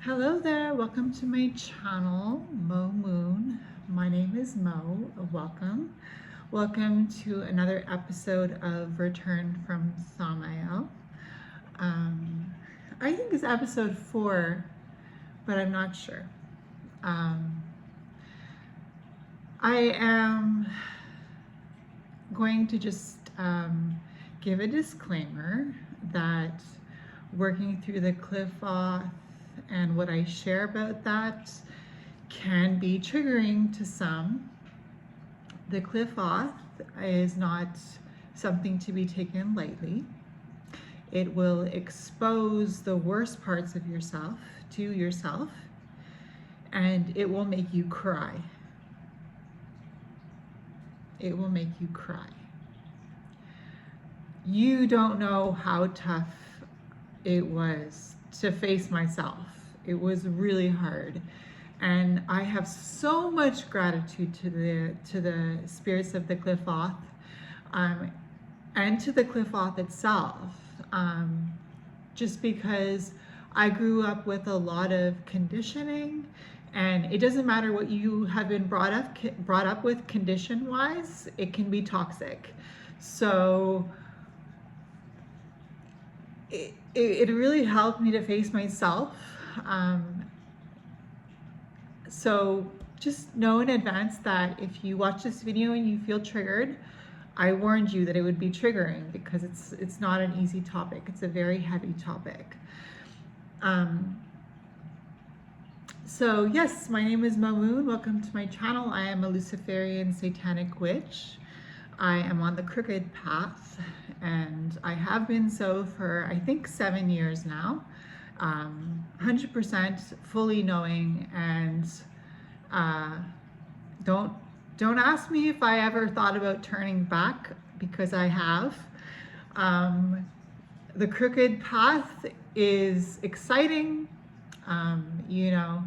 Hello there, welcome to my channel, Mo Moon. My name is Mo. Welcome. Welcome to another episode of Return from Samael. I think it's episode 4, but I'm not sure. I am going to just give a disclaimer that working through the cliff off and what I share about that can be triggering to some. The cliff off is not something to be taken lightly. It will expose the worst parts of yourself to yourself, and it will make you cry. It will make you cry. You don't know how tough it was to face myself. It was really hard, and I have so much gratitude to the spirits of the cliff off, and to the cliff off itself, just because I grew up with a lot of conditioning, and it doesn't matter what you have been brought up with condition wise, it can be toxic. So it really helped me to face myself. So just know in advance that if you watch this video and you feel triggered, I warned you that it would be triggering, because it's not an easy topic. It's a very heavy topic. So yes, my name is Mo Moon. Welcome to my channel. I am a Luciferian satanic witch. I am on the crooked path, and I have been so for I think 7 years now, 100% fully knowing, and don't ask me if I ever thought about turning back, because I have. The crooked path is exciting. You know,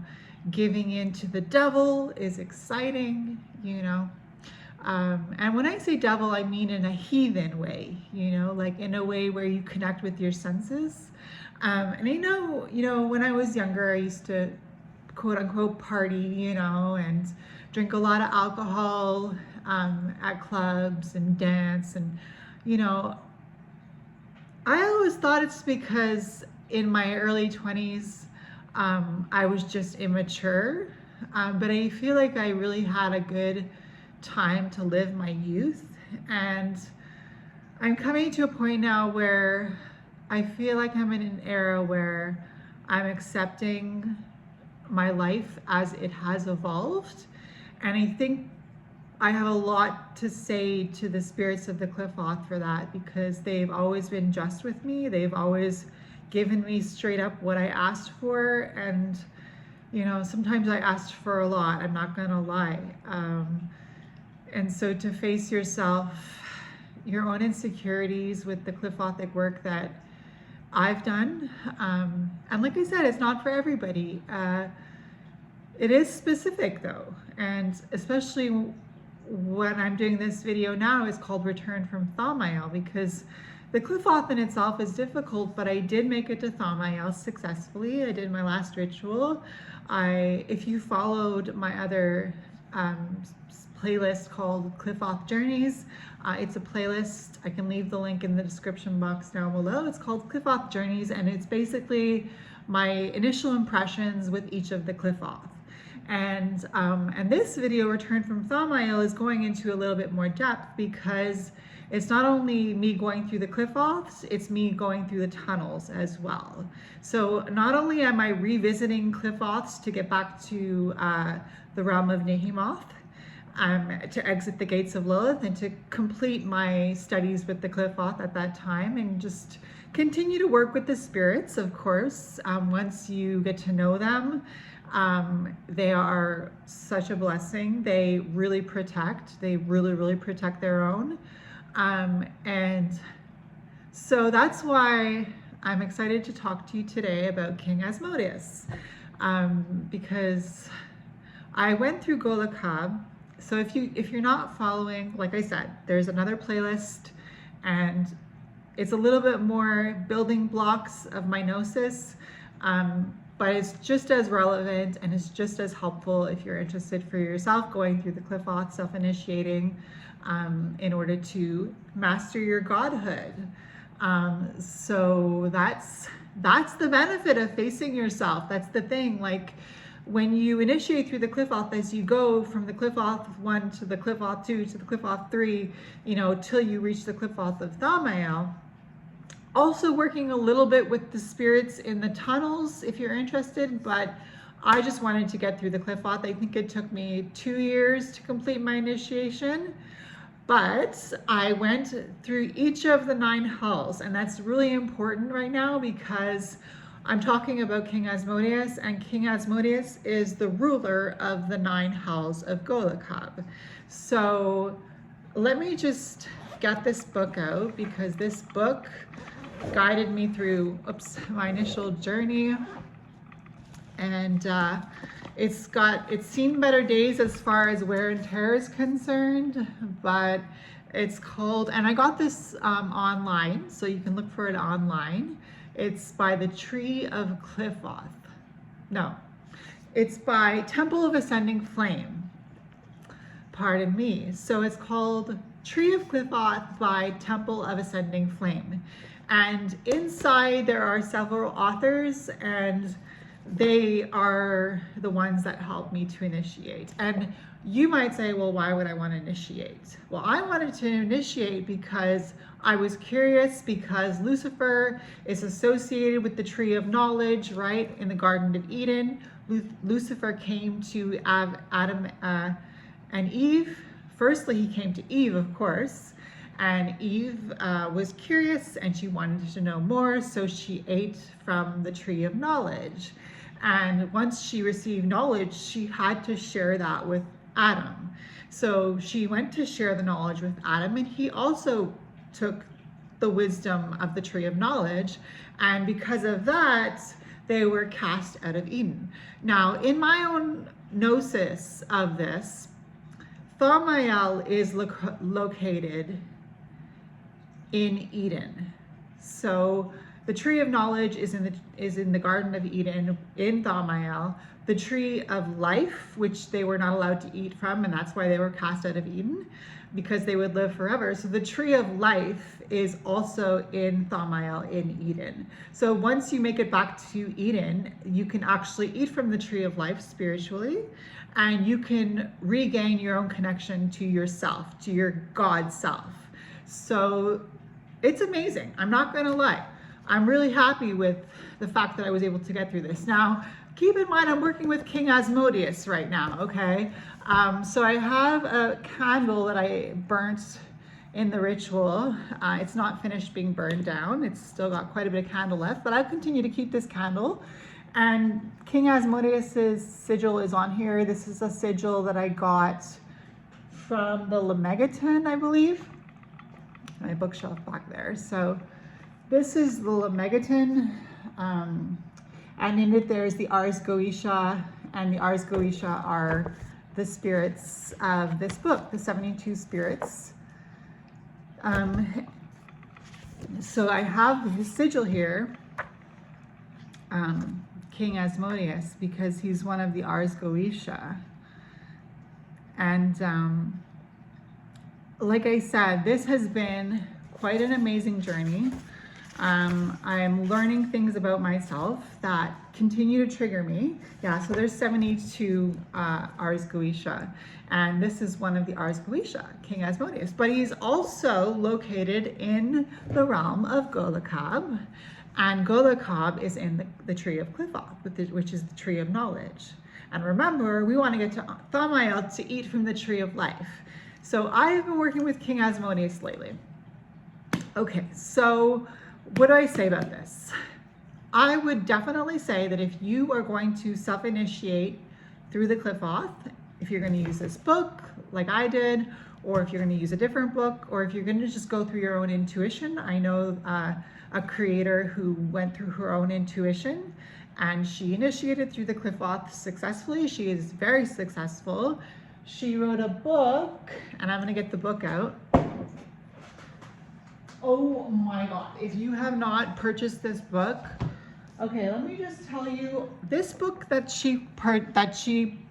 giving in to the devil is exciting, you know. And when I say devil, I mean in a heathen way, you know, like in a way where you connect with your senses. And I know, you know, when I was younger, I used to quote unquote party, you know, and drink a lot of alcohol at clubs and dance. And, you know, I always thought it's because in my early 20s, I was just immature. But I feel like I really had a good time to live my youth, and I'm coming to a point now where I feel like I'm in an era where I'm accepting my life as it has evolved, and I think I have a lot to say to the spirits of the cliff off for that, because they've always been just with me. They've always given me straight up what I asked for, and you know, sometimes I asked for a lot, I'm not gonna lie. And so to face yourself, your own insecurities with the cliff-othic work that I've done, and like I said, it's not for everybody. It is specific though, and especially when I'm doing this video now is called Return from Samael, because the cliff off in itself is difficult, but I did make it to Samael successfully. I did my last ritual. If you followed my other playlist called Cliff Off Journeys. It's a playlist. I can leave the link in the description box down below. It's called Cliff Off Journeys, and it's basically my initial impressions with each of the cliff off. And this video, Return from Samael, is going into a little bit more depth, because it's not only me going through the cliff offs, it's me going through the tunnels as well. So not only am I revisiting cliff offs to get back to the realm of Nehemoth, to exit the gates of Lilith and to complete my studies with the cliff off at that time, and just continue to work with the spirits, of course. Once you get to know them, they are such a blessing. They really protect. They really protect their own. And so that's why I'm excited to talk to you today about King Asmodeus, because I went through Golachab. So if you're not following, like I said, there's another playlist, and it's a little bit more building blocks of my gnosis. but it's just as relevant and it's just as helpful if you're interested for yourself going through the cliff off, self-initiating, in order to master your godhood. So that's the benefit of facing yourself. That's the thing. Like when you initiate through the cliff off, as you go from the cliff off 1 to the cliff off 2 to the cliff off 3, you know, till you reach the cliff off of Thamael. Also working a little bit with the spirits in the tunnels if you're interested, but I just wanted to get through the cliff off. I think it took me 2 years to complete my initiation, but I went through each of the 9 hells, and that's really important right now because I'm talking about King Asmodeus, and King Asmodeus is the ruler of the 9 hells of Golachab. So let me just get this book out because this book guided me through my initial journey, and it's seen better days as far as wear and tear is concerned, but it's called, and I got this online, so you can look for it online. It's by the Tree of Cliffoth. No, it's by Temple of Ascending Flame. Pardon me. So it's called Tree of Cliffoth by Temple of Ascending Flame. And inside there are several authors, and they are the ones that helped me to initiate. And you might say, well, why would I want to initiate? Well, I wanted to initiate because I was curious, because Lucifer is associated with the tree of knowledge, right? In the Garden of Eden, Lucifer came to Adam and Eve. Firstly, he came to Eve, of course, and Eve was curious and she wanted to know more, so she ate from the tree of knowledge. And once she received knowledge, she had to share that with Adam. So she went to share the knowledge with Adam, and he also took the wisdom of the tree of knowledge. And because of that, they were cast out of Eden. Now, in my own gnosis of this, Thamael is located in Eden. So the tree of knowledge is in the Garden of Eden in Thamael. The tree of life, which they were not allowed to eat from, and that's why they were cast out of Eden, because they would live forever. So the tree of life is also in Thamael in Eden. So once you make it back to Eden, you can actually eat from the tree of life spiritually, and you can regain your own connection to yourself, to your God self. So it's amazing. I'm not going to lie. I'm really happy with the fact that I was able to get through this. Now, keep in mind, I'm working with King Asmodeus right now, okay? So I have a candle that I burnt in the ritual. It's not finished being burned down. It's still got quite a bit of candle left, but I'll continue to keep this candle. And King Asmodeus's sigil is on here. This is a sigil that I got from the Lemegeton, I believe. My bookshelf back there. So this is the Lemegeton, and in it there's the Ars Goetia, and the Ars Goetia are the spirits of this book, the 72 spirits. So I have his sigil here, King Asmodeus, because he's one of the Ars Goetia. And like I said, this has been quite an amazing journey. I'm learning things about myself that continue to trigger me. Yeah, so there's 72 Ars Goetia, and this is one of the Ars Goetia, King Asmodeus. But he's also located in the realm of Golachab, and Golachab is in the tree of Cliffoth, which is the tree of knowledge. And remember, we want to get to Thamael to eat from the tree of life. So I have been working with King Asmodeus lately. Okay, so what do I say about this? I would definitely say that if you are going to self-initiate through the Cliffoth, if you're going to use this book like I did, or if you're going to use a different book, or if you're going to just go through your own intuition. I know a creator who went through her own intuition, and she initiated through the Cliffoth successfully. She is very successful. She wrote a book, and I'm going to get the book out. Oh my God, if you have not purchased this book, Okay, let me just tell you this book that she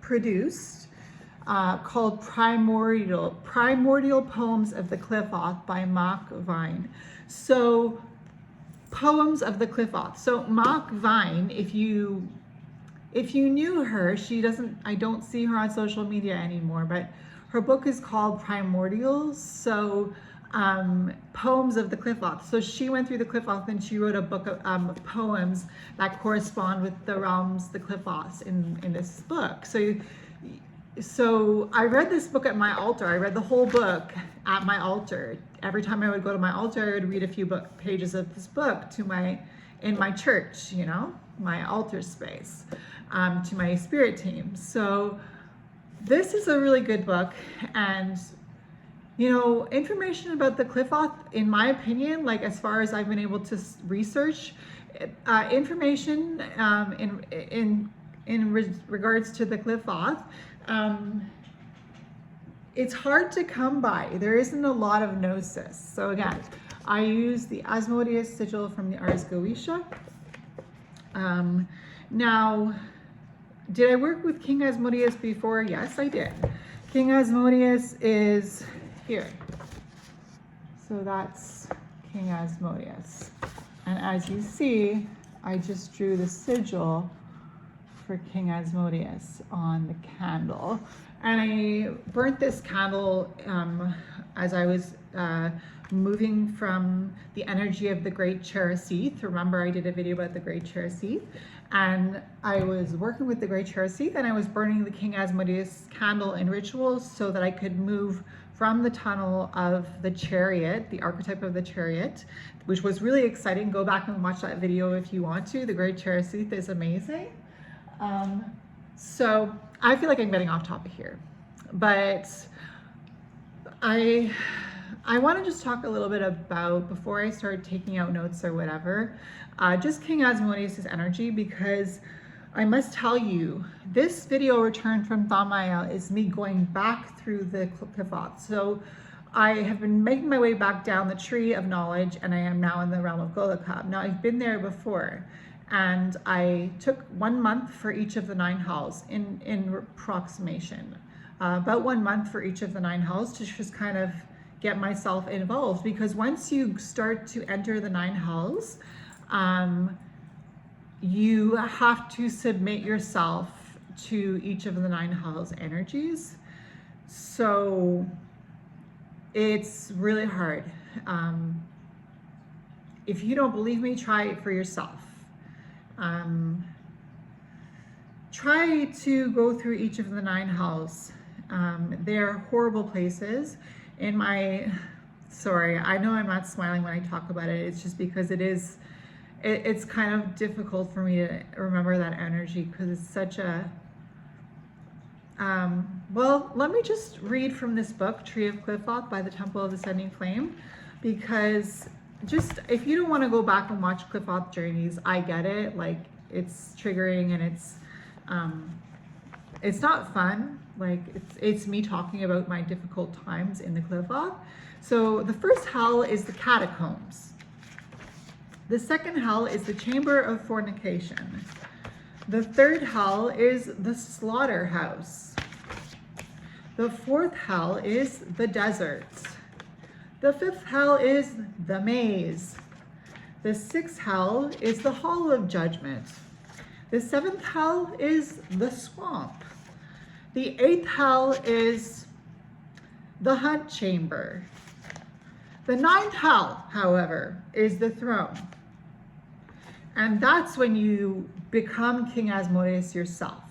produced called Primordial Poems of the Cliff Off by Majick Vine. So Poems of the Cliff Off. So Majick Vine, if you knew her, I don't see her on social media anymore, but her book is called Primordials. So Poems of the Cliff Off. So she went through the Cliff Off and she wrote a book of poems that correspond with the realms, the Cliff Offs in this book. So I read this book at my altar. I read the whole book at my altar. Every time I would go to my altar, I would read a few pages of this book in my church, you know, my altar space, to my spirit team. So this is a really good book, and you know, information about the Cliff Off, in my opinion, like as far as I've been able to research, information in regards to the Cliff Off, it's hard to come by. There isn't a lot of gnosis. So again, I use the Asmodeus sigil from the Ars Goetia. Now, did I work with King Asmodeus before? Yes, I did. King Asmodeus is here. So that's King Asmodeus. And as you see, I just drew the sigil for King Asmodeus on the candle. And I burnt this candle as I was moving from the energy of the Great Cherasith. Remember, I did a video about the Great Cherasith, and I was working with the Great Cherasith, and I was burning the King Asmodeus candle in rituals so that I could move from the tunnel of the chariot, the archetype of the chariot, which was really exciting. Go back and watch that video if you want to. The Great Cherasith is amazing. So I feel like I'm getting off topic here, but I want to just talk a little bit about, before I start taking out notes or whatever, just King Asmodeus' energy, because I must tell you, this video Return from Thamael is me going back through the Cliff Off. So I have been making my way back down the tree of knowledge, and I am now in the realm of Golachab. Now, I've been there before, and I took 1 month for each of the 9 halls in approximation, about 1 month for each of the 9 halls to just kind of get myself involved, because once you start to enter the 9 halls, you have to submit yourself to each of the 9 halls energies. So it's really hard. If you don't believe me, try it for yourself. Try to go through each of the 9 halls. They're horrible places. Sorry, I know I'm not smiling when I talk about it. It's just because it's kind of difficult for me to remember that energy, because it's such a, well, let me just read from this book, Tree of Cliff Off by the Temple of Ascending Flame, because just, if you don't want to go back and watch Cliff Off journeys, I get it. Like, it's triggering, and it's not fun. Like, it's me talking about my difficult times in the Cliff Off. So the first hell is the catacombs. The second hell is the chamber of fornication. The third hell is the slaughterhouse. The fourth hell is the desert. The fifth hell is the maze. The sixth hell is the hall of judgment. The seventh hell is the swamp. The eighth hell is the hunt chamber. The ninth hell, however, is the throne. And that's when you become King Asmodeus yourself,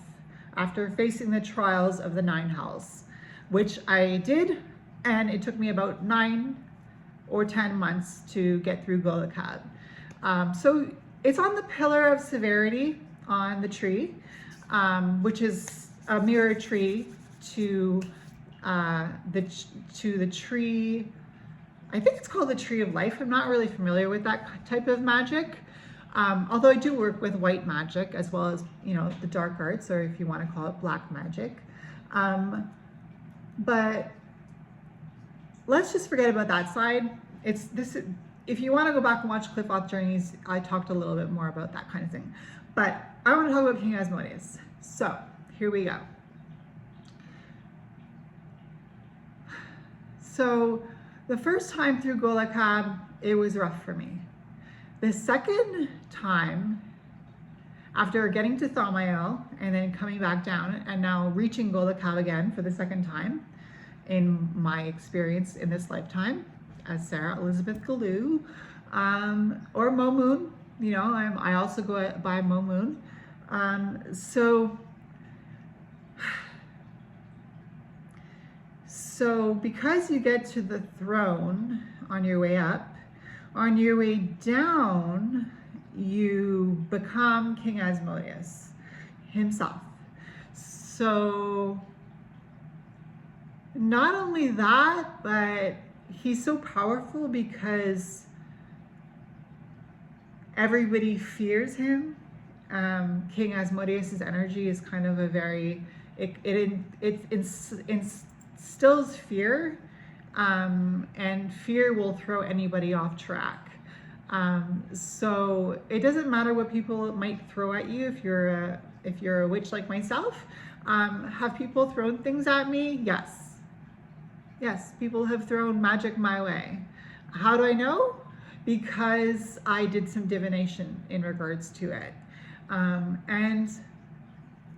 after facing the trials of the 9 hells, which I did, and it took me about 9 or 10 months to get through Golachab. So it's on the pillar of severity on the tree, which is a mirror tree to the tree. I think it's called the Tree of Life. I'm not really familiar with that type of magic, although I do work with white magic as well as, you know, the dark arts, or if you want to call it black magic. But let's just forget about that side. if you want to go back and watch Cliff Off Journeys, I talked a little bit more about that kind of thing. But I want to talk about King Asmodeus. So here we go. So the first time through Golachab, it was rough for me. The second time, after getting to Thaumael and then coming back down and now reaching Golachab again for the second time in my experience in this lifetime as Sarah Elizabeth Galoo, or Mo Moon, you know, I also go by Mo Moon. So because you get to the throne on your way up, on your way down, you become King Asmodeus himself. So not only that, but he's so powerful because everybody fears him. King Asmodeus' energy is kind of a very, it instills fear, and fear will throw anybody off track. So it doesn't matter what people might throw at you. If you're a witch like myself, have people thrown things at me? Yes, people have thrown magic my way. How do I know? Because I did some divination in regards to it. And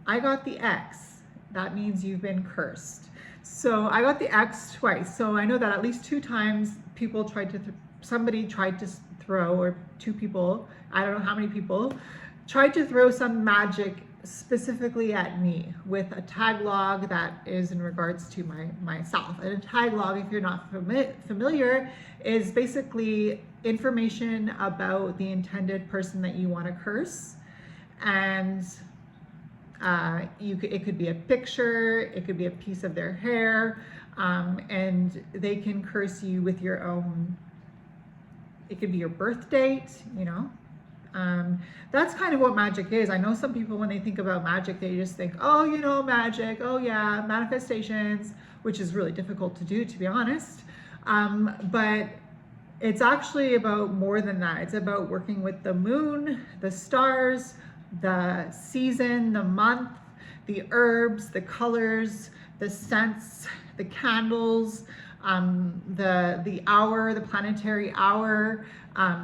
I got the X. That means you've been cursed. So I got the X twice. So I know that at least 2 times people tried to, somebody tried to throw, or 2 people, I don't know how many people, tried to throw some magic specifically at me with a tag log that is in regards to myself. And a tag log, if you're not familiar, is basically information about the intended person that you want to curse. And it could be a picture, it could be a piece of their hair, and they can curse you with your own, it could be your birth date, you know. That's kind of what magic is. I know some people, when they think about magic, they just think, oh, you know, magic, oh yeah, manifestations, which is really difficult to do, to be honest. But it's actually about more than that. It's about working with the moon, the stars, the season, the month, the herbs, the colors, the scents, the candles, the hour, the planetary hour,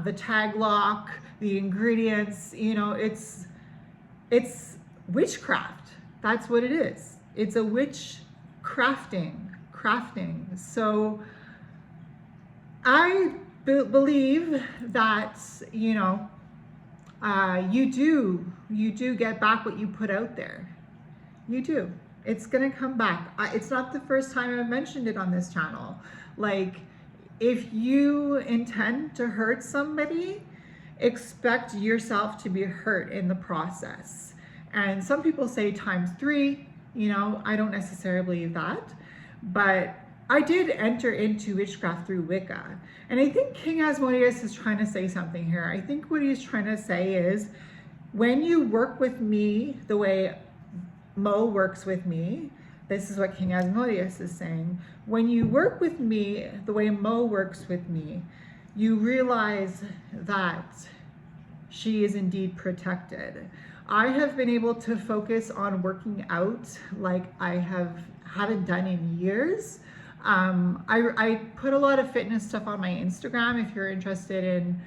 the tag lock, the ingredients. You know, it's witchcraft. That's what it is. It's a witch crafting. So I believe that, you know, you do get back what you put out there. You do. It's gonna come back. It's not the first time I've mentioned it on this channel. Like, if you intend to hurt somebody, expect yourself to be hurt in the process. And some people say ×3, you know, I don't necessarily believe that, but I did enter into witchcraft through Wicca. And I think King Asmodeus is trying to say something here. I think what he's trying to say is, when you work with me the way Mo works with me, this is what King Asmodeus is saying. When you work with me the way Mo works with me, you realize that she is indeed protected. I have been able to focus on working out like I haven't done in years. I put a lot of fitness stuff on my Instagram. If you're interested in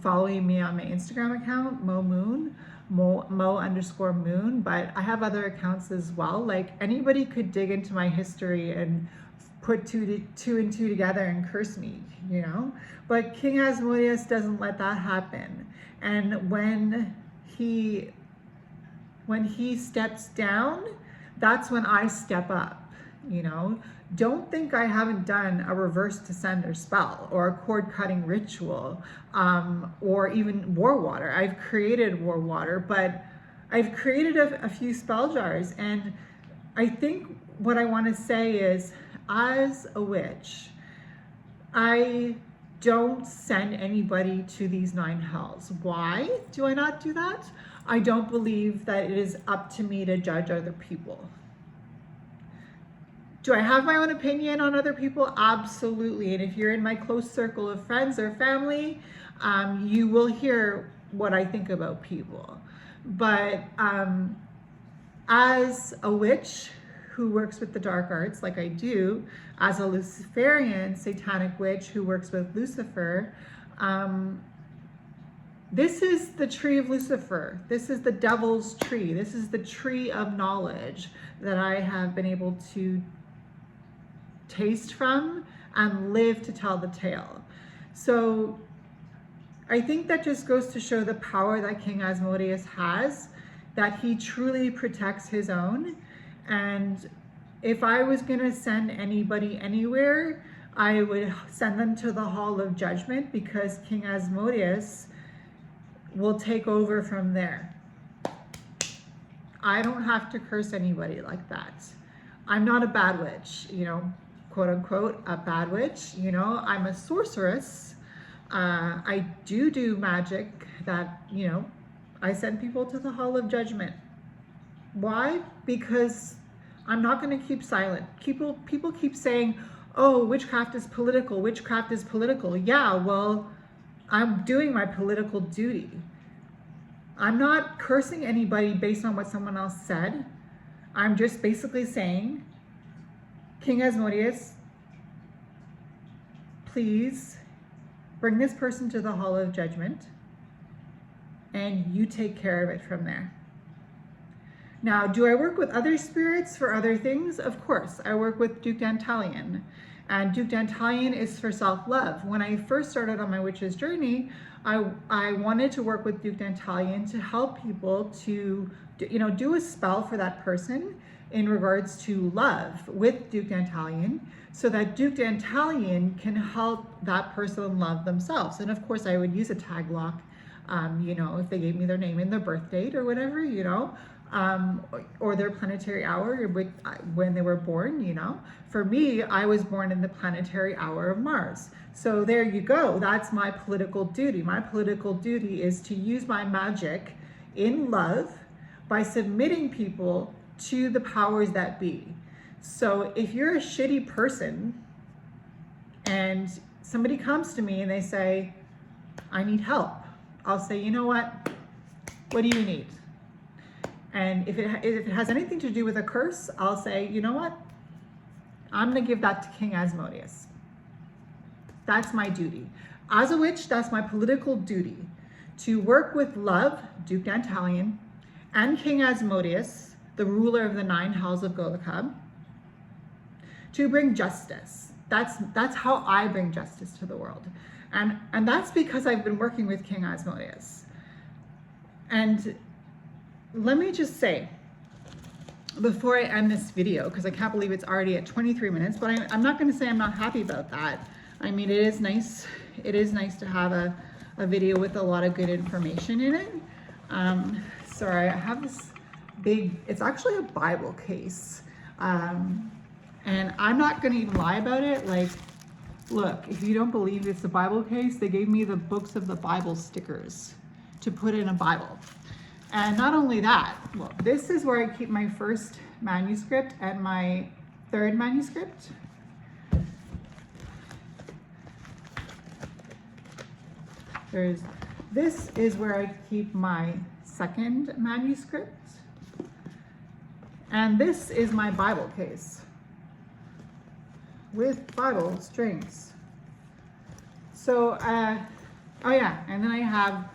following me on my Instagram account, Mo Moon, Mo_Moon, but I have other accounts as well. Like, anybody could dig into my history and put two and two together and curse me, you know? But King Asmodeus doesn't let that happen. And when he steps down, that's when I step up, you know? Don't think I haven't done a reverse descender spell or a cord cutting ritual, or even war water. I've created war water, but I've created a few spell jars. And I think what I want to say is, as a witch, I don't send anybody to these 9 hells. Why do I not do that? I don't believe that it is up to me to judge other people. Do I have my own opinion on other people? Absolutely. And if you're in my close circle of friends or family, you will hear what I think about people. But as a witch who works with the dark arts, like I do, as a Luciferian satanic witch who works with Lucifer, this is the tree of Lucifer. This is the devil's tree. This is the tree of knowledge that I have been able to taste from and live to tell the tale. So I think that just goes to show the power that King Asmodeus has, that he truly protects his own. And if I was going to send anybody anywhere, I would send them to the Hall of Judgment, because King Asmodeus will take over from there. I don't have to curse anybody like that. I'm not a bad witch, you know, quote unquote, a bad witch. You know, I'm a sorceress. I do magic that, you know, I send people to the Hall of Judgment. Why? Because I'm not going to keep silent. People keep saying, oh, witchcraft is political. Witchcraft is political. Yeah, well, I'm doing my political duty. I'm not cursing anybody based on what someone else said. I'm just basically saying, King Asmodeus, please bring this person to the Hall of Judgment, and you take care of it from there. Now, do I work with other spirits for other things? Of course. I work with Duke Dantalion, and Duke Dantalion is for self-love. When I first started on my witch's journey, I wanted to work with Duke Dantalion to help people to, you know, do a spell for that person in regards to love with Duke Dantalion, so that Duke Dantalion can help that person love themselves. And of course, I would use a tag lock, you know, if they gave me their name and their birth date or whatever, you know, or their planetary hour when they were born, you know. For me, I was born in the planetary hour of Mars. So there you go. That's my political duty. My political duty is to use my magic in love by submitting people to the powers that be. So if you're a shitty person and somebody comes to me and they say, I need help, I'll say, you know what do you need? And if it has anything to do with a curse, I'll say, you know what, I'm gonna give that to King Asmodeus. That's my duty. As a witch, that's my political duty, to work with love, Duke Dantalion, and King Asmodeus, the ruler of the 9 hells of Golachab, to bring justice. That's how I bring justice to the world. And that's because I've been working with King Asmodeus. And let me just say, before I end this video, because I can't believe it's already at 23 minutes, but I'm not going to say I'm not happy about that. I mean, it is nice to have a video with a lot of good information in it. Sorry, I have this big, it's actually a Bible case. And I'm not going to even lie about it. Like, look, if you don't believe it's a Bible case, they gave me the books of the Bible stickers to put in a Bible. And not only that, well, this is where I keep my first manuscript and my third manuscript. This is where I keep my second manuscript. And this is my Bible case with Bible strings. So, oh yeah, and then I have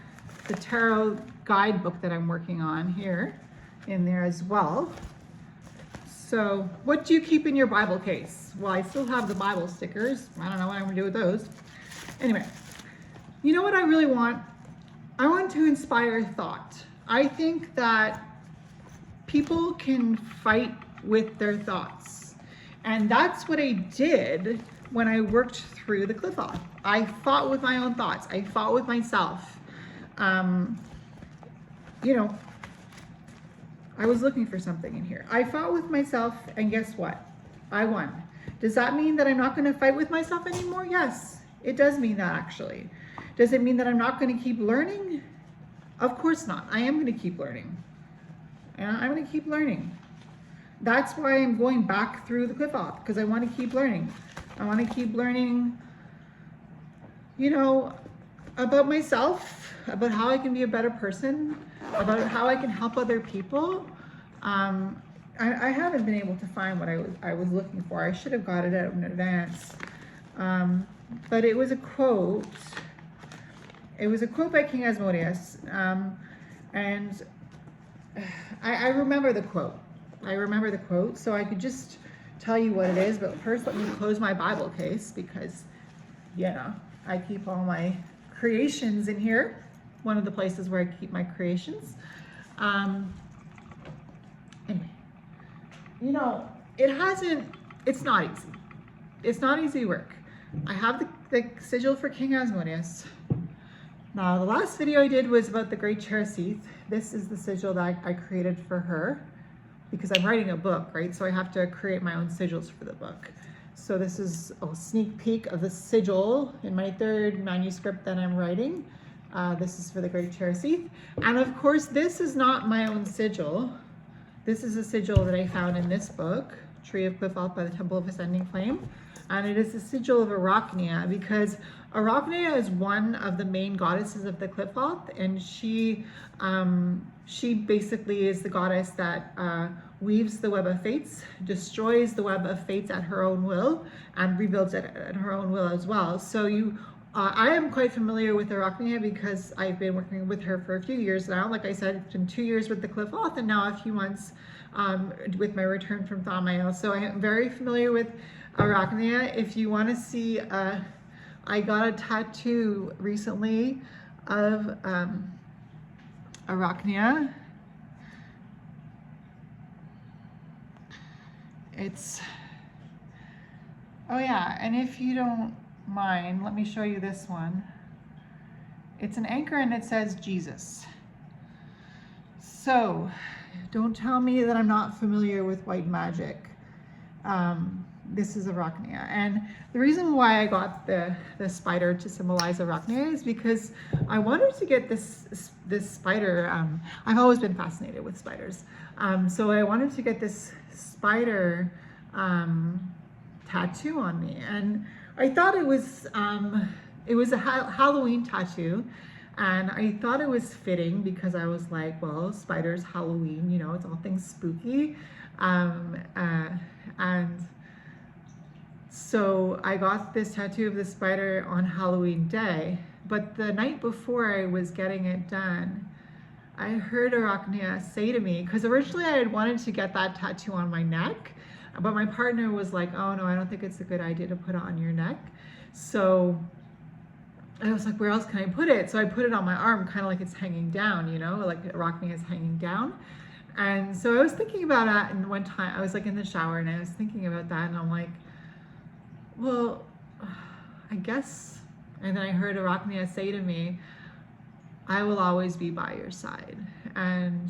the tarot guidebook that I'm working on here in there as well. So what do you keep in your Bible case? Well, I still have the Bible stickers. I don't know what I'm gonna do with those. Anyway, you know what I really want? I want to inspire thought. I think that people can fight with their thoughts. And that's what I did when I worked through the Qliphoth. I fought with my own thoughts. I fought with myself. You know, I was looking for something in here. I fought with myself, and guess what? I won. Does that mean that I'm not going to fight with myself anymore? Yes, it does mean that, actually. Does it mean that I'm not going to keep learning? Of course not. I am going to keep learning. And I'm going to keep learning. that's why I'm going back through the Qliphoth, because I want to keep learning. I want to keep learning, you know, about myself, about how I can be a better person, about how I can help other people. I haven't been able to find what I was looking for. I should have got it out in advance. But it was a quote. It was a quote by King Asmodeus. And I remember the quote. I remember the quote, so I could just tell you what it is. But first, let me close my Bible case, because, you know, I keep all my creations in here. One of the places where I keep my creations. Anyway, you know, it's not easy. It's not easy work. I have the sigil for King Asmodeus. Now, the last video I did was about the Great Cherasith. This is the sigil that I created for her, because I'm writing a book, right? So I have to create my own sigils for the book. So this is a sneak peek of the sigil in my third manuscript that I'm writing. This is for the Great Cherasith. And of course, this is not my own sigil. This is a sigil that I found in this book, Tree of Qliphoth by the Temple of Ascending Flame. And it is the sigil of Arachnia, because Arachnia is one of the main goddesses of the Qliphoth, and she basically is the goddess that weaves the web of fates, destroys the web of fates at her own will, and rebuilds it at her own will as well. So I am quite familiar with Arachnia because I've been working with her for a few years now. Like I said, it's been 2 years with the Qliphoth, and now a few months with my return from Thamael. So I am very familiar with Arachnia. If you want to see, I got a tattoo recently of Arachnia. Oh yeah, and if you don't mind, let me show you this one. It's an anchor and it says Jesus. So don't tell me that I'm not familiar with white magic. This is Arachnia, and the reason why I got the spider to symbolize Arachnia is because I wanted to get this spider. I've always been fascinated with spiders, so I wanted to get this spider tattoo on me, and I thought it was a Halloween tattoo, and I thought it was fitting because I was like, well, spiders, Halloween, you know, it's all things spooky, and so I got this tattoo of the spider on Halloween day, but the night before I was getting it done, I heard Arachnia say to me, because originally I had wanted to get that tattoo on my neck, but my partner was like, oh no, I don't think it's a good idea to put it on your neck. So I was like, where else can I put it? So I put it on my arm, kind of like it's hanging down, you know, like Arachnia is hanging down. And so I was thinking about it, and one time I was like in the shower and I was thinking about that, and I'm like, well, I guess, and then I heard Arachnia say to me, I will always be by your side. And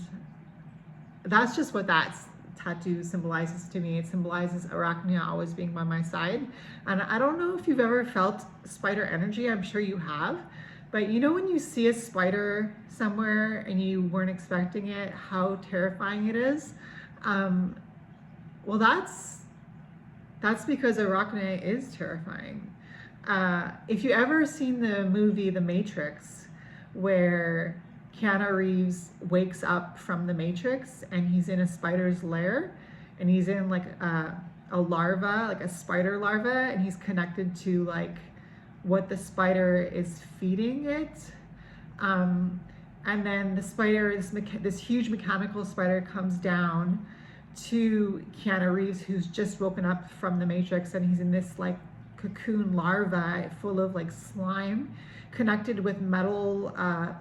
that's just what that tattoo symbolizes to me. It symbolizes Arachnia always being by my side. And I don't know if you've ever felt spider energy, I'm sure you have, but you know when you see a spider somewhere and you weren't expecting it, how terrifying it is? Well, that's because Arachnia is terrifying. If you ever seen the movie The Matrix, where Keanu Reeves wakes up from the Matrix and he's in a spider's lair, and he's in like a larva, like a spider larva, and he's connected to like what the spider is feeding it. And then the spider, this huge mechanical spider comes down to Keanu Reeves, who's just woken up from the Matrix, and he's in this like cocoon larva full of like slime, connected with metal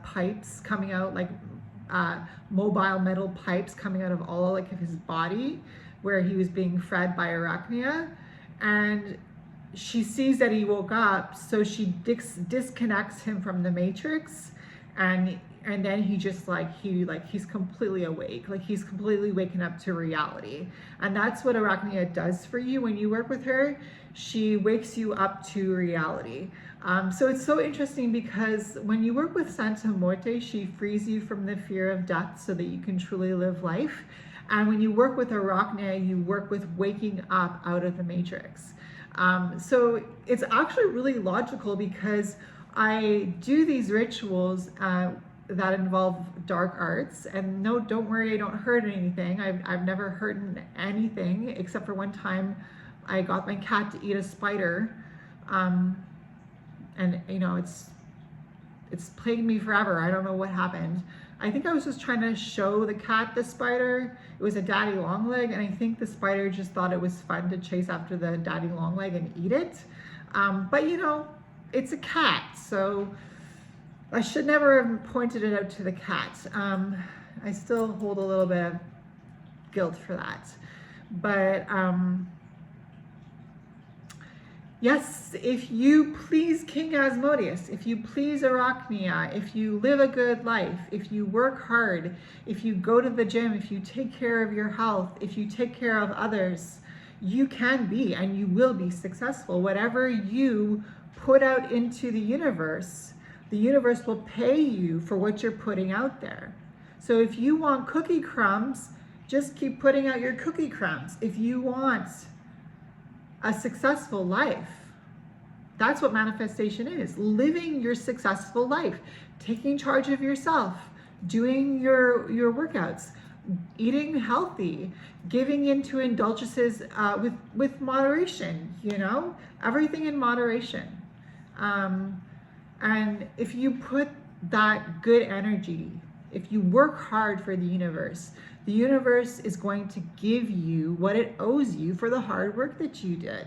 pipes coming out, like mobile metal pipes coming out of all like of his body, where he was being fed by Arachnia. And she sees that he woke up, so she disconnects him from the Matrix, and then he just he's completely awake, like he's completely waking up to reality. And that's what Arachnia does for you when you work with her. She wakes you up to reality. So it's so interesting because when you work with Santa Meurte, she frees you from the fear of death so that you can truly live life. And when you work with Arachnia, you work with waking up out of the matrix. So it's actually really logical, because I do these rituals that involve dark arts, and no, don't worry, I don't hurt anything. I've never hurt anything, except for one time I got my cat to eat a spider, and you know, it's plagued me forever. I don't know what happened. I think I was just trying to show the cat the spider. It was a daddy long leg, and I think the spider just thought it was fun to chase after the daddy long leg and eat it. But you know, it's a cat, so I should never have pointed it out to the cat. I still hold a little bit of guilt for that. But yes, if you please King Asmodeus, if you please Arachnia, if you live a good life, if you work hard, if you go to the gym, if you take care of your health, if you take care of others, you can be and you will be successful. Whatever you put out into the universe will pay you for what you're putting out there. So if you want cookie crumbs, just keep putting out your cookie crumbs. If you want a successful life, that's what manifestation is. Living your successful life, taking charge of yourself, doing your workouts, eating healthy, giving into indulgences with moderation, you know, everything in moderation. And if you put that good energy, if you work hard for the universe is going to give you what it owes you for the hard work that you did.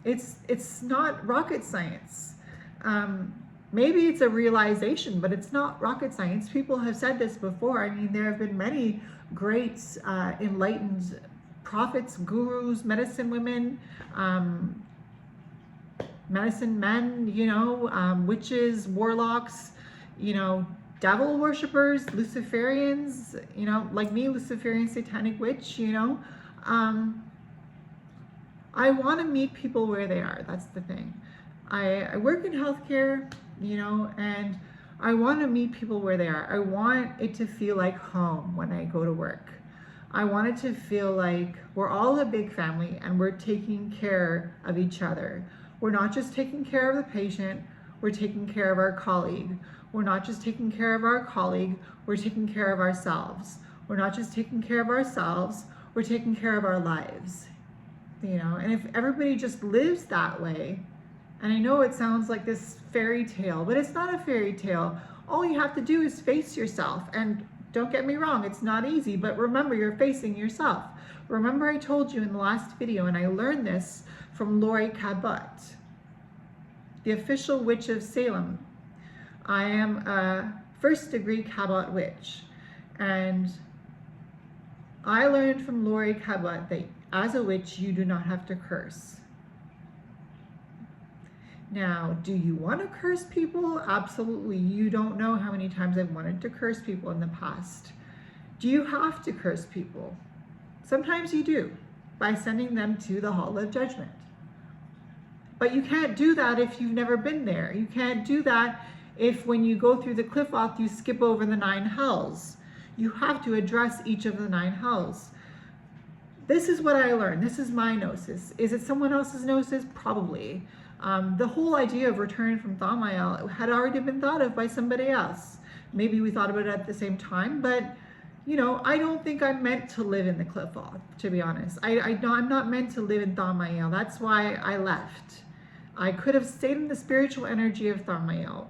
It's not rocket science. Maybe it's a realization, but it's not rocket science. People have said this before. I mean, there have been many great enlightened prophets, gurus, medicine women, medicine men, you know, witches, warlocks, you know, devil worshippers, Luciferians, you know, like me, Luciferian satanic witch, you know. I want to meet people where they are. That's the thing. I work in healthcare, you know, and I want to meet people where they are. I want it to feel like home when I go to work. I want it to feel like we're all a big family and we're taking care of each other. We're not just taking care of the patient, we're taking care of our colleague. We're not just taking care of our colleague, we're taking care of ourselves. We're not just taking care of ourselves, we're taking care of our lives. You know, and if everybody just lives that way, and I know it sounds like this fairy tale, but it's not a fairy tale. All you have to do is face yourself. And don't get me wrong, it's not easy, but remember, you're facing yourself. Remember, I told you in the last video, and I learned this from Lori Cabot, the official witch of Salem. I am a first-degree Cabot witch, and I learned from Lori Cabot that as a witch, you do not have to curse. Now, do you want to curse people? Absolutely. You don't know how many times I've wanted to curse people in the past. Do you have to curse people? Sometimes you do, by sending them to the Hall of Judgment. But you can't do that if you've never been there. You can't do that if when you go through the cliff off, you skip over the 9 hells. You have to address each of the 9 hells. This is what I learned. This is my gnosis. Is it someone else's gnosis? Probably. The whole idea of return from Thamael had already been thought of by somebody else. Maybe we thought about it at the same time, but you know, I don't think I'm meant to live in the cliff off, to be honest. I'm not meant to live in Thamael. That's why I left. I could have stayed in the spiritual energy of Thamael.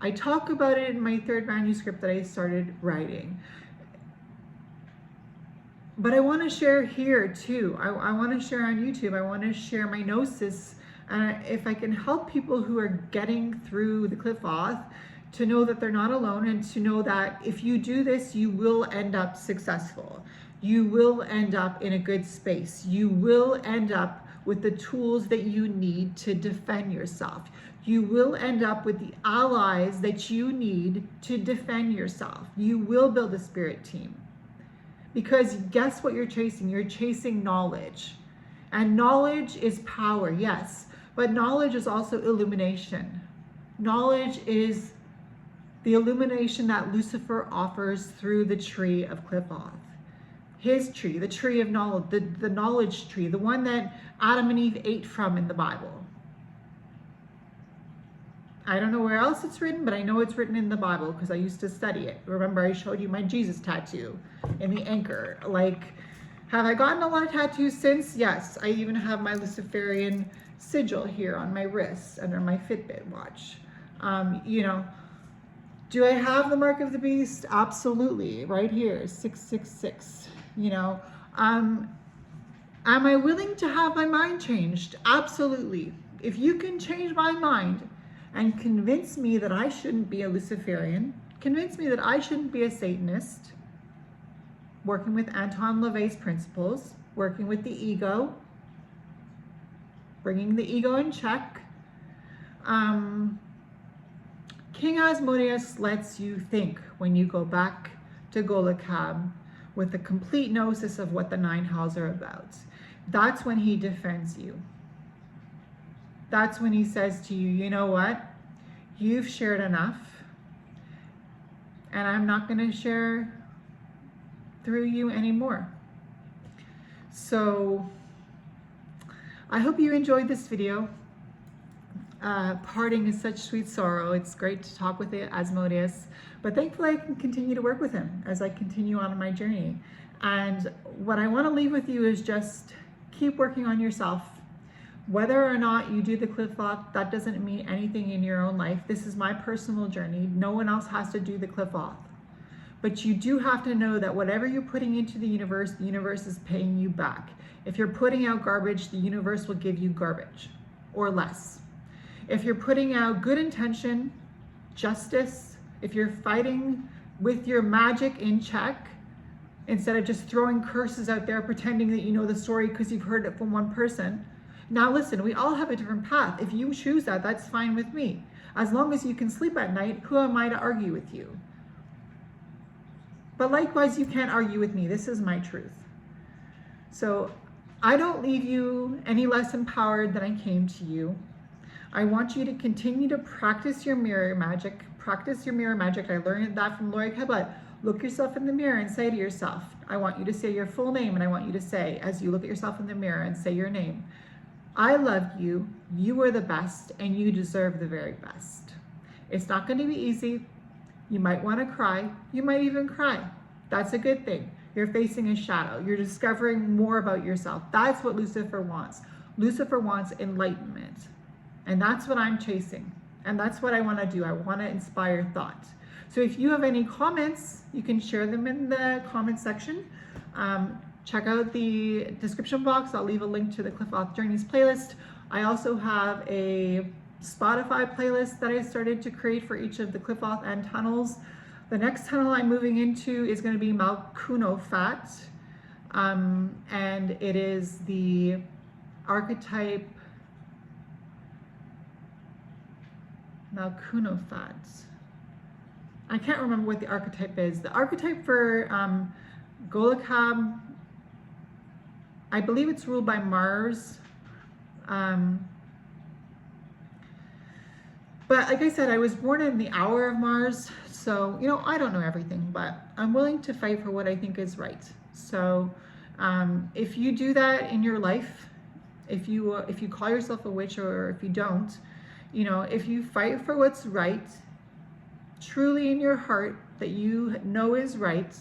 I talk about it in my 3rd manuscript that I started writing. But I want to share here too. I want to share on YouTube. I want to share my gnosis. If I can help people who are getting through the cliff off to know that they're not alone, and to know that if you do this, you will end up successful. You will end up in a good space. You will end up with the tools that you need to defend yourself. You will end up with the allies that you need to defend yourself. You will build a spirit team. Because guess what you're chasing? You're chasing knowledge. And knowledge is power, yes. But knowledge is also illumination. Knowledge is the illumination that Lucifer offers through the tree of Qliphoth. his tree, the tree of knowledge, the knowledge tree, the one that Adam and Eve ate from in the Bible. I don't know where else it's written, but I know it's written in the Bible because I used to study it. Remember, I showed you my Jesus tattoo in the anchor. Like, have I gotten a lot of tattoos since? Yes. I even have my Luciferian sigil here on my wrist under my Fitbit watch. You know, do I have the mark of the beast? Absolutely. Right here, 666. You know, am I willing to have my mind changed? Absolutely. If you can change my mind and convince me that I shouldn't be a Luciferian, convince me that I shouldn't be a Satanist, working with Anton LaVey's principles, working with the ego, bringing the ego in check. King Asmodeus lets you think when you go back to Golachab with a complete gnosis of what the 9 hells are about. That's when he defends you. That's when he says to you, you know what? You've shared enough, and I'm not going to share through you anymore. So I hope you enjoyed this video. Parting is such sweet sorrow. It's great to talk with Asmodeus, but thankfully I can continue to work with him as I continue on my journey. And what I want to leave with you is just keep working on yourself. Whether or not you do the cliff off, that doesn't mean anything in your own life. This is my personal journey. No one else has to do the cliff off. But you do have to know that whatever you're putting into the universe is paying you back. If you're putting out garbage, the universe will give you garbage or less. If you're putting out good intention, justice, if you're fighting with your magic in check, instead of just throwing curses out there, pretending that you know the story because you've heard it from one person. Now listen, we all have a different path. If you choose that, that's fine with me. As long as you can sleep at night, who am I to argue with you? But likewise, you can't argue with me. This is my truth. So I don't leave you any less empowered than I came to you. I want you to continue to practice your mirror magic. Practice your mirror magic. I learned that from Lori Cabot. Look yourself in the mirror and say to yourself, I want you to say your full name, and I want you to say, as you look at yourself in the mirror and say your name, I love you, you are the best, and you deserve the very best. It's not going to be easy. You might want to cry. You might even cry. That's a good thing. You're facing a shadow. You're discovering more about yourself. That's what Lucifer wants. Lucifer wants enlightenment. And that's what I'm chasing. And that's what I want to do. I want to inspire thought. So if you have any comments, you can share them in the comment section. Check out the description box. I'll leave a link to the Cliff Off Journeys playlist. I also have a Spotify playlist that I started to create for each of the Cliff Off and tunnels. The next tunnel I'm moving into is going to be Malkuno Fat. And it is the archetype Malkuno Fat. I can't remember what the archetype is. The archetype for Golachab, I believe it's ruled by Mars. But like I said, I was born in the hour of Mars. So, you know, I don't know everything, but I'm willing to fight for what I think is right. So if you do that in your life, if you call yourself a witch, or if you don't, you know, if you fight for what's right, truly in your heart, that you know is right,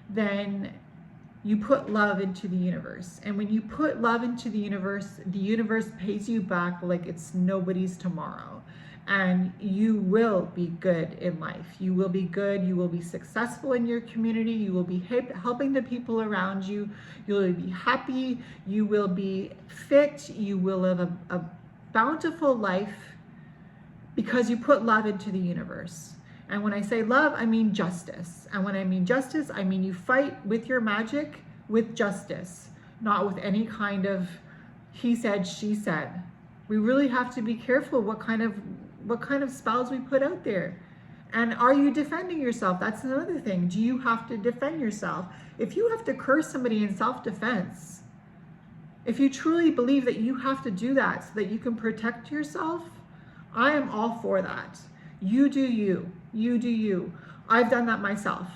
then you put love into the universe. And when you put love into the universe pays you back like it's nobody's tomorrow. And you will be good in life. You will be good. You will be successful in your community. You will be helping the people around you. You will be happy. You will be fit. You will live a bountiful life because you put love into the universe. And when I say love, I mean justice. And when I mean justice, I mean you fight with your magic with justice, not with any kind of he said, she said. We really have to be careful what kind of spells we put out there. And are you defending yourself? That's another thing. Do you have to defend yourself? If you have to curse somebody in self-defense, if you truly believe that you have to do that so that you can protect yourself, I am all for that. You do you. You do you. I've done that myself.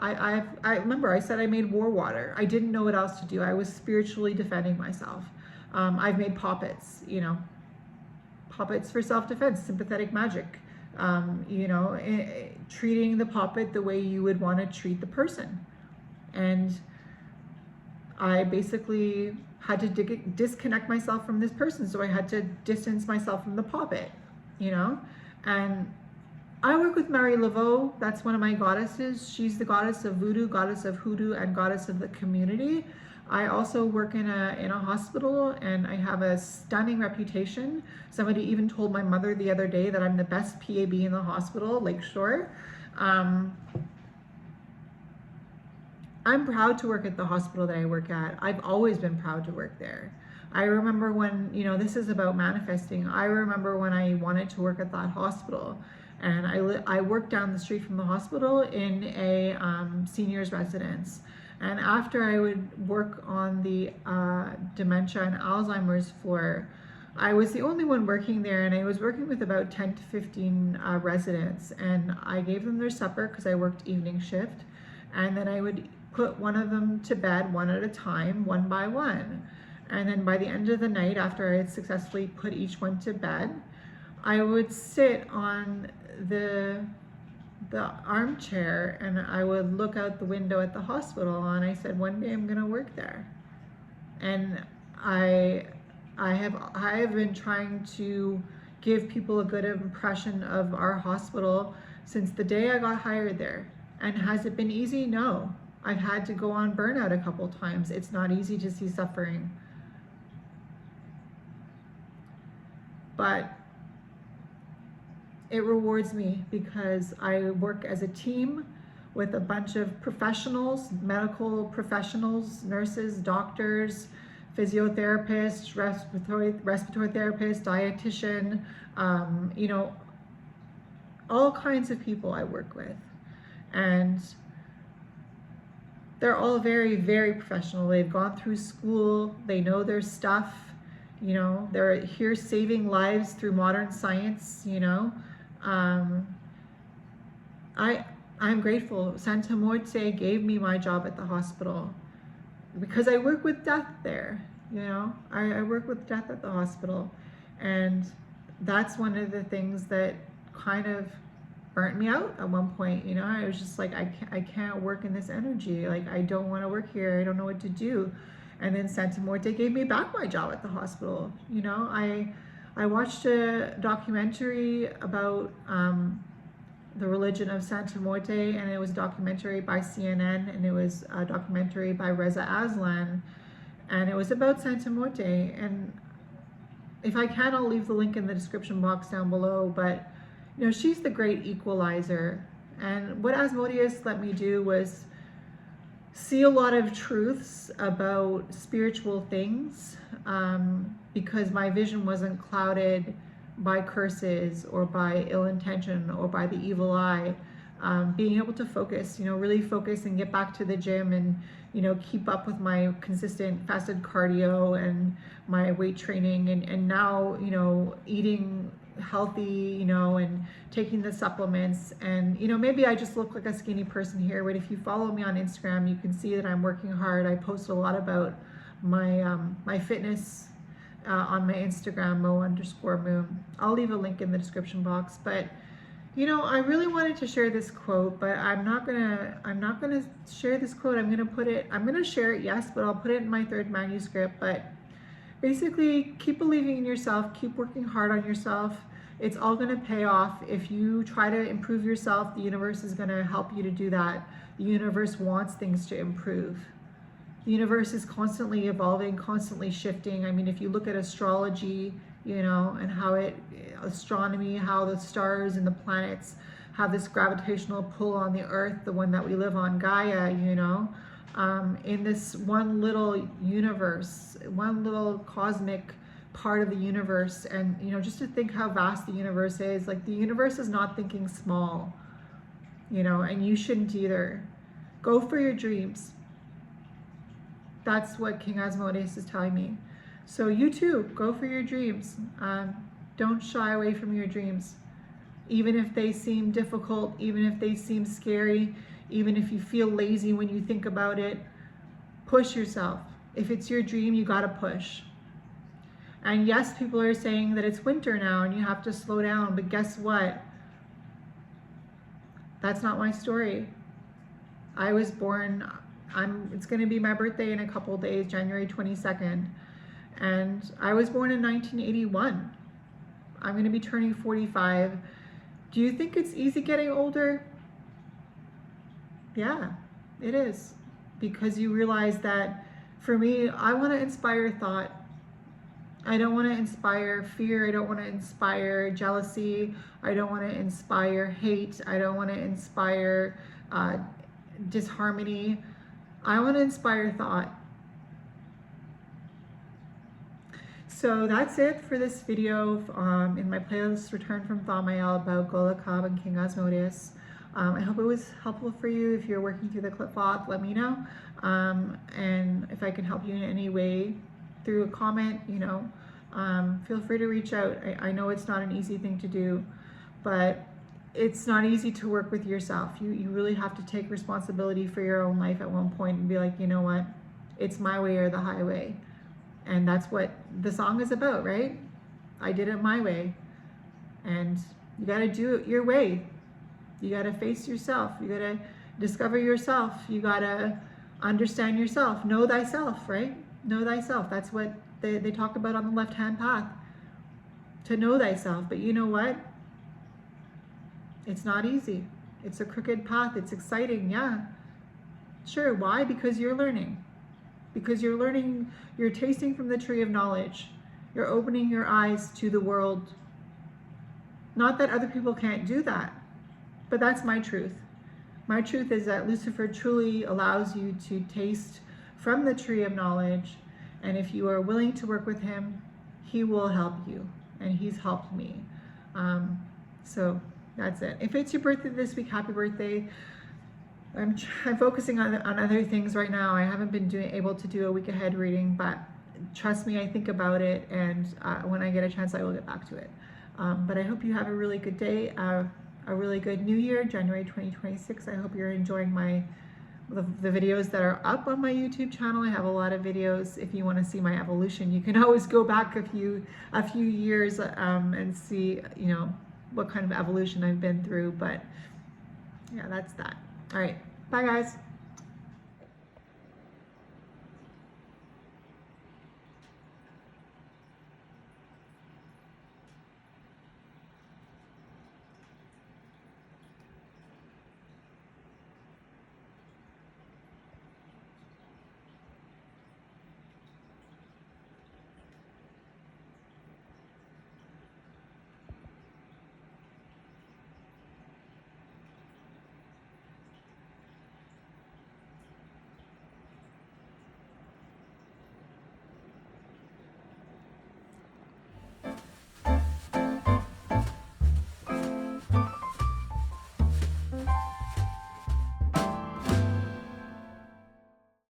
I remember I said I made war water. I didn't know what else to do. I was spiritually defending myself. I've made poppets, you know, poppets for self-defense, sympathetic magic. You know, treating the poppet the way you would want to treat the person. And I basically had to disconnect myself from this person. So I had to distance myself from the poppet, you know. And I work with Marie Laveau. That's one of my goddesses. She's the goddess of voodoo, goddess of hoodoo, and goddess of the community. I also work in a hospital, and I have a stunning reputation. Somebody even told my mother the other day that I'm the best PAB in the hospital, Lakeshore. I'm proud to work at the hospital that I work at. I've always been proud to work there. I remember when, you know, this is about manifesting. I remember when I wanted to work at that hospital, and I worked down the street from the hospital in a seniors residence. And after I would work on the dementia and Alzheimer's floor, I was the only one working there, and I was working with about 10 to 15 residents. And I gave them their supper because I worked evening shift. And then I would put one of them to bed one at a time, one by one. And then by the end of the night, after I had successfully put each one to bed, I would sit on the armchair and I would look out the window at the hospital, and I said, one day I'm gonna work there. And I have been trying to give people a good impression of our hospital since the day I got hired there. And has it been easy? No. I've had to go on burnout a couple times. It's not easy to see suffering. But it rewards me because I work as a team with a bunch of professionals, medical professionals, nurses, doctors, physiotherapists, respiratory therapist, dietitian, you know, all kinds of people I work with. And they're all very, very professional. They've gone through school, they know their stuff, you know, they're here saving lives through modern science, you know. I'm grateful. Santa Meurte gave me my job at the hospital because I work with death there, you know. I work with death at the hospital, and that's one of the things that kind of burnt me out at one point. You know, I was just like, I can't work in this energy. Like, I don't want to work here. I don't know what to do. And then Santa Meurte gave me back my job at the hospital. You know, I watched a documentary about the religion of Santa Meurte, and it was a documentary by CNN, and it was a documentary by Reza Aslan, and it was about Santa Meurte. And if I can, I'll leave the link in the description box down below. But you know, she's the great equalizer. And what Asmodeus let me do was see a lot of truths about spiritual things, because my vision wasn't clouded by curses or by ill intention or by the evil eye. Being able to focus, you know, really focus and get back to the gym and, you know, keep up with my consistent fasted cardio and my weight training, and now, you know, eating healthy, you know, and taking the supplements. And, you know, maybe I just look like a skinny person here, but if you follow me on Instagram, you can see that I'm working hard. I post a lot about my my fitness on my Instagram, mo_moon. I'll leave a link in the description box. But you know, I really wanted to share this quote, but I'm not gonna share this quote. I'm gonna share it, yes, but I'll put it in my third manuscript. But basically, keep believing in yourself, keep working hard on yourself. It's all gonna pay off. If you try to improve yourself, the universe is gonna help you to do that. The universe wants things to improve. The universe is constantly evolving, constantly shifting. I mean, if you look at astrology, you know, and how astronomy, how the stars and the planets have this gravitational pull on the earth, the one that we live on, Gaia, you know, in this one little universe, one little cosmic part of the universe. And, you know, just to think how vast the universe is, like the universe is not thinking small, you know, and you shouldn't either. Go for your dreams. That's what King Asmodeus is telling me. So you too, go for your dreams. Don't shy away from your dreams. Even if they seem difficult, even if they seem scary, Even if you feel lazy when you think about it, push yourself. If it's your dream, you gotta push. And yes, people are saying that it's winter now and you have to slow down, but guess what? That's not my story. I was born, it's gonna be my birthday in a couple days, January 22nd. And I was born in 1981. I'm gonna be turning 45. Do you think it's easy getting older? Yeah, it is. Because you realize that, for me, I wanna inspire thought. I don't wanna inspire fear. I don't wanna inspire jealousy. I don't wanna inspire hate. I don't wanna inspire disharmony. I wanna inspire thought. So that's it for this video in my playlist Return from Thaumael about Golachab and King Asmodeus. I hope it was helpful for you. If you're working through the Qliphoth, let me know. And if I can help you in any way through a comment, you know, feel free to reach out. I know it's not an easy thing to do, but it's not easy to work with yourself. You really have to take responsibility for your own life at one point and be like, you know what, it's my way or the highway. And that's what the song is about, right? I did it my way. And you gotta do it your way. You gotta face yourself. You gotta discover yourself. You gotta understand yourself. Know thyself, right? Know thyself. That's what they talk about on the left-hand path. To know thyself. But you know what? It's not easy. It's a crooked path. It's exciting, yeah. Sure, why? Because you're learning. Because you're learning, you're tasting from the tree of knowledge. You're opening your eyes to the world. Not that other people can't do that, but that's my truth. My truth is that Lucifer truly allows you to taste from the tree of knowledge, and if you are willing to work with him, he will help you, and he's helped me. So that's it. If it's your birthday this week, happy birthday. I'm focusing on other things right now. I haven't been able to do a week ahead reading, but trust me, I think about it, and when I get a chance, I will get back to it. But I hope you have a really good day, a really good new year, January 2026. I hope you're enjoying the videos that are up on my YouTube channel. I have a lot of videos. If you want to see my evolution, you can always go back a few years and see, you know, what kind of evolution I've been through. But yeah, that's that. All right. Bye, guys.